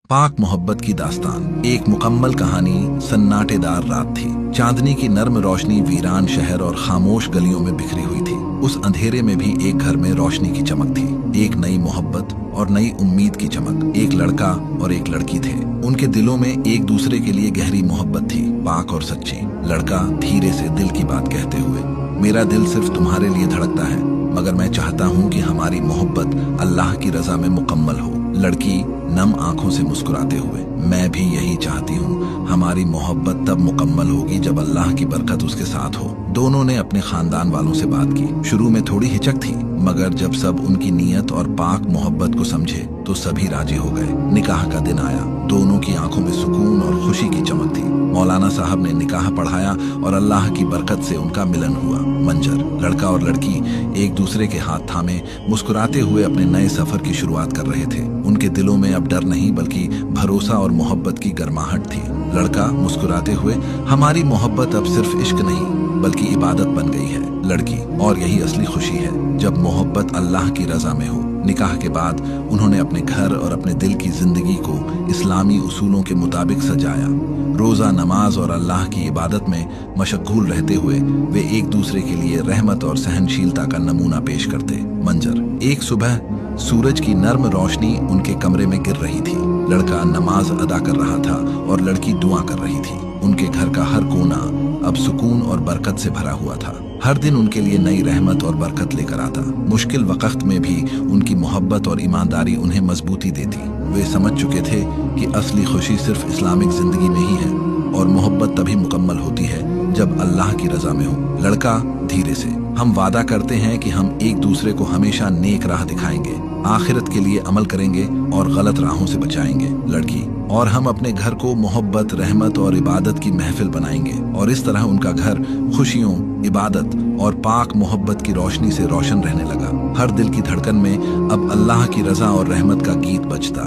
पाक मोहब्बत की दास्तान। एक मुकम्मल कहानी। सन्नाटेदार रात थी। चांदनी की नर्म रोशनी वीरान शहर और खामोश गलियों में बिखरी हुई थी। उस अंधेरे में भी एक घर में रोशनी की चमक थी। एक नई मोहब्बत और नई उम्मीद की चमक। एक लड़का और एक लड़की थे। उनके दिलों में एक दूसरे के लिए गहरी मोहब्बत थी, पाक और सच्ची। लड़का धीरे से दिल की बात कहते हुए, मेरा दिल सिर्फ तुम्हारे लिए धड़कता है, मगर मैं चाहता हूँ कि हमारी मोहब्बत अल्लाह की रजा में मुकम्मल हो। लड़की नम आंखों से मुस्कुराते हुए, मैं भी यही चाहती हूँ। हमारी मोहब्बत तब मुकम्मल होगी जब अल्लाह की बरकत उसके साथ हो। दोनों ने अपने खानदान वालों से बात की। शुरू में थोड़ी हिचक थी, मगर जब सब उनकी नीयत और पाक मोहब्बत को समझे तो सभी राजी हो गए। निकाह का दिन आया। दोनों की आंखों में सुकून और खुशी की चमक थी। मौलाना साहब ने निकाह पढ़ाया और अल्लाह की बरकत से उनका मिलन हुआ। मंजर, लड़का और लड़की एक दूसरे के हाथ थामे मुस्कुराते हुए अपने नए सफर की शुरुआत कर रहे थे। उनके दिलों में अब डर नहीं बल्कि भरोसा और मोहब्बत की गर्माहट थी। लड़का मुस्कुराते हुए, हमारी मोहब्बत अब सिर्फ इश्क नहीं बल्कि इबादत बन गई है। लड़की, और यही असली खुशी है जब मोहब्बत अल्लाह की रजा में हो। निकाह के बाद उन्होंने अपने घर और अपने दिल की जिंदगी को इस्लामी उसूलों के मुताबिक सजाया। रोजा, नमाज और अल्लाह की इबादत में मशगूल रहते हुए वे एक दूसरे के लिए रहमत और सहनशीलता का नमूना पेश करते। मंजर, एक सुबह सूरज की नर्म रोशनी उनके कमरे में गिर रही थी। लड़का नमाज अदा कर रहा था और लड़की दुआ कर रही थी। उनके घर का हर कोना अब सुकून और बरकत से भरा हुआ था। हर दिन उनके लिए नई रहमत और बरकत लेकर आता। मुश्किल वक्त में भी उनकी मोहब्बत और ईमानदारी उन्हें मजबूती देती। वे समझ चुके थे कि असली खुशी सिर्फ इस्लामिक जिंदगी में ही है और मोहब्बत तभी मुकम्मल होती है जब अल्लाह की रजा में हो। लड़का धीरे से, हम वादा करते हैं कि हम एक दूसरे को हमेशा नेक राह दिखाएंगे, आखिरत के लिए अमल करेंगे और गलत राहों से बचाएंगे। लड़की, और हम अपने घर को मोहब्बत, रहमत और इबादत की महफिल बनाएंगे। और इस तरह उनका घर खुशियों, इबादत और पाक मोहब्बत की रोशनी से रोशन रहने लगा। हर दिल की धड़कन में अब अल्लाह की रजा और रहमत का गीत बजता।